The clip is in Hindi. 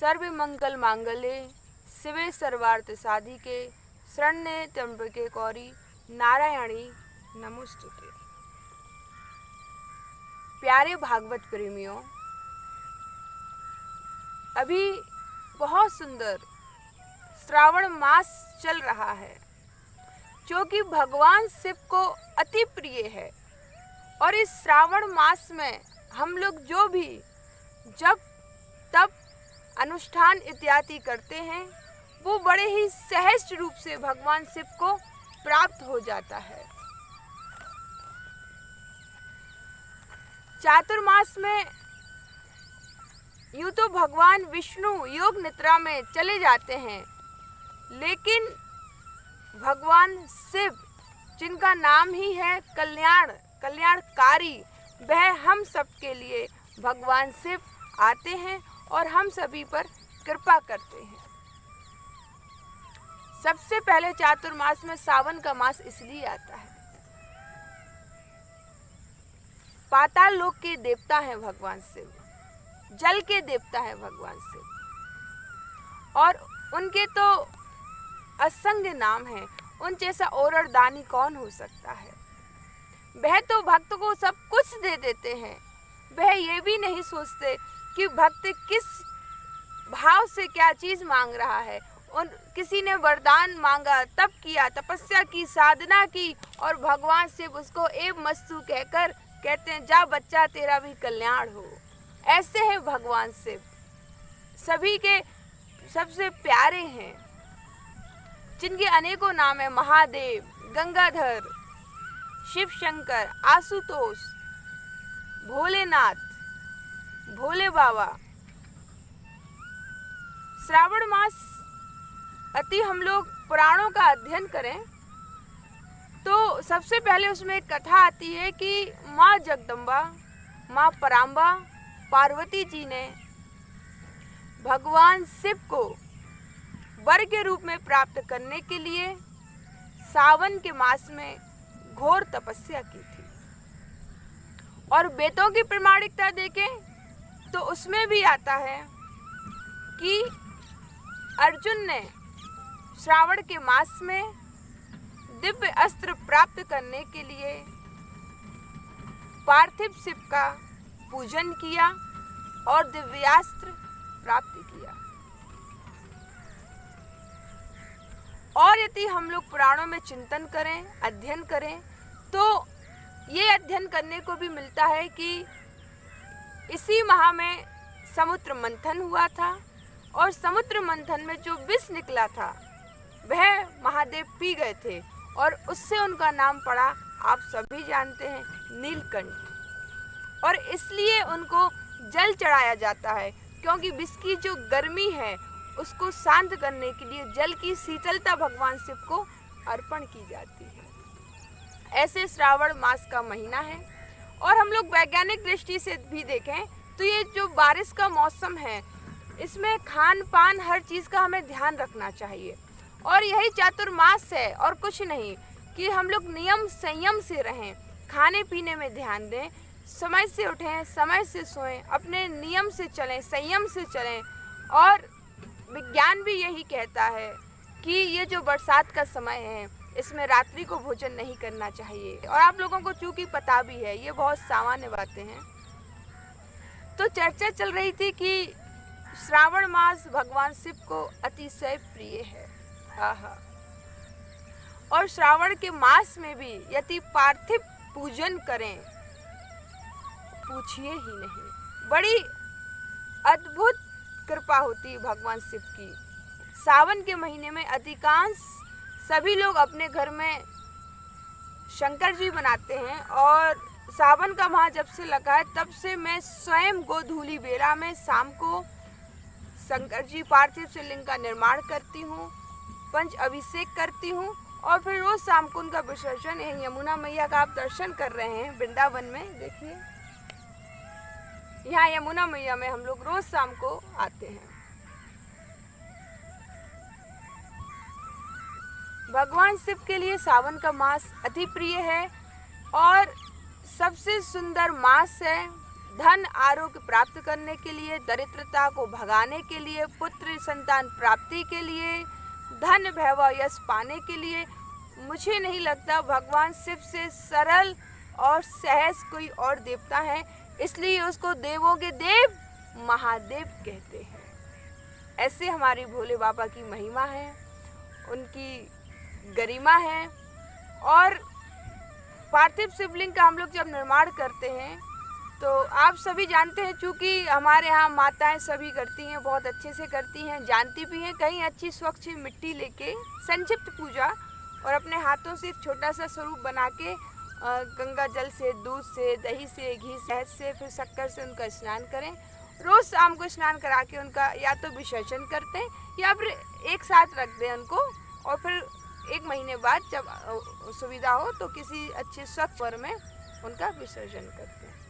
सर्व मंगल मांगल्ये शिवे सर्वार्थ साधिके शरण्ये त्र्यंबके गौरी नारायणी नमोस्तुते। प्यारे भागवत प्रेमियों, अभी बहुत सुंदर श्रावण मास चल रहा है जो कि भगवान शिव को अति प्रिय है। और इस श्रावण मास में हम लोग जो भी जप तप अनुष्ठान इत्यादि करते हैं वो बड़े ही सहज रूप से भगवान शिव को प्राप्त हो जाता है। चातुर्मास में यूं तो भगवान विष्णु योग निद्रा में चले जाते हैं, लेकिन भगवान शिव जिनका नाम ही है कल्याणकारी, वह हम सब के लिए भगवान शिव आते हैं और हम सभी पर कृपा करते हैं। सबसे पहले चातुर्मास में सावन का मास इसलिए आता है, पाताल लोक के देवता हैं भगवान शिव, जल के देवता है भगवान शिव, और उनके तो असंख्य नाम हैं। उन जैसा और दानी कौन हो सकता है। वह तो भक्त को सब कुछ दे देते हैं। वह ये भी नहीं सोचते कि भक्त किस भाव से क्या चीज मांग रहा है। उन किसी ने वरदान मांगा, तप किया, तपस्या की, साधना की, और भगवान शिव उसको एव मस्तु कहकर कहते हैं जा बच्चा तेरा भी कल्याण हो। ऐसे है भगवान शिव, सभी के सबसे प्यारे हैं, जिनके अनेकों नाम है। महादेव, गंगाधर, शिव शंकर, आशुतोष, भोलेनाथ, भोले बाबा। श्रावण मास अति हम लोग पुराणों का अध्ययन करें तो सबसे पहले उसमें एक कथा आती है कि माँ जगदम्बा, माँ पराम्बा, पार्वती जी ने भगवान शिव को वर के रूप में प्राप्त करने के लिए सावन के मास में घोर तपस्या की थी। और वेदों की प्रामाणिकता देखें तो उसमें भी आता है कि अर्जुन ने श्रावण के मास में दिव्य अस्त्र प्राप्त करने के लिए पार्थिव शिव का पूजन किया और दिव्यास्त्र प्राप्त किया। और यदि हम लोग पुराणों में चिंतन करें, अध्ययन करें, तो ये अध्ययन करने को भी मिलता है कि इसी माह में समुद्र मंथन हुआ था और समुद्र मंथन में जो विष निकला था वह महादेव पी गए थे और उससे उनका नाम पड़ा, आप सभी जानते हैं, नीलकंठ। और इसलिए उनको जल चढ़ाया जाता है, क्योंकि विष की जो गर्मी है उसको शांत करने के लिए जल की शीतलता भगवान शिव को अर्पण की जाती है। ऐसे श्रावण मास का महीना है। और हम लोग वैज्ञानिक दृष्टि से भी देखें तो ये जो बारिश का मौसम है, इसमें खान पान हर चीज़ का हमें ध्यान रखना चाहिए। और यही चातुर्मास है और कुछ नहीं, कि हम लोग नियम संयम से रहें, खाने पीने में ध्यान दें, समय से उठें, समय से सोएं, अपने नियम से चलें, संयम से चलें। और विज्ञान भी यही कहता है कि ये जो बरसात का समय है इसमें रात्रि को भोजन नहीं करना चाहिए। और आप लोगों को चूंकि पता भी है, ये बहुत सामान्य बातें हैं। तो चर्चा चल रही थी कि श्रावण मास भगवान शिव को अतिशय प्रिय है। आहा। और श्रावण के मास में भी यदि पार्थिव पूजन करें, पूछिए ही नहीं, बड़ी अद्भुत कृपा होती है भगवान शिव की। सावन के महीने में अधिकांश सभी लोग अपने घर में शंकर जी बनाते हैं। और सावन का माह जब से लगा है तब से मैं स्वयं गोधूली बेला में शाम को शंकर जी पार्थिव शिवलिंग का निर्माण करती हूँ, पंच अभिषेक करती हूँ और फिर रोज शाम को उनका विसर्जन यमुना मैया का आप दर्शन कर रहे हैं वृंदावन में। देखिए यहाँ यमुना मैया में हम लोग रोज शाम को आते हैं। भगवान शिव के लिए सावन का मास अति प्रिय है और सबसे सुंदर मास है धन आरोग्य प्राप्त करने के लिए, दरिद्रता को भगाने के लिए, पुत्र संतान प्राप्ति के लिए, धन वैभव यश पाने के लिए। मुझे नहीं लगता भगवान शिव से सरल और सहज कोई और देवता है, इसलिए उसको देवों के देव महादेव कहते हैं। ऐसे हमारे भोले बाबा की महिमा है, उनकी गरिमा है। और पार्थिव शिवलिंग का हम लोग जब निर्माण करते हैं तो आप सभी जानते हैं, चूँकि हमारे यहाँ माताएं सभी करती हैं, बहुत अच्छे से करती हैं, जानती भी हैं। कहीं अच्छी स्वच्छ मिट्टी लेके संक्षिप्त पूजा और अपने हाथों से एक छोटा सा स्वरूप बना के गंगा जल से, दूध से, दही से, घी, शहद से, फिर शक्कर से उनका स्नान करें। रोज़ शाम को स्नान करा के उनका या तो विसर्जन करते हैं या फिर एक साथ रख दें उनको, और फिर 1 महीने बाद जब सुविधा हो तो किसी अच्छे स्वच्छ वर में उनका विसर्जन करते हैं।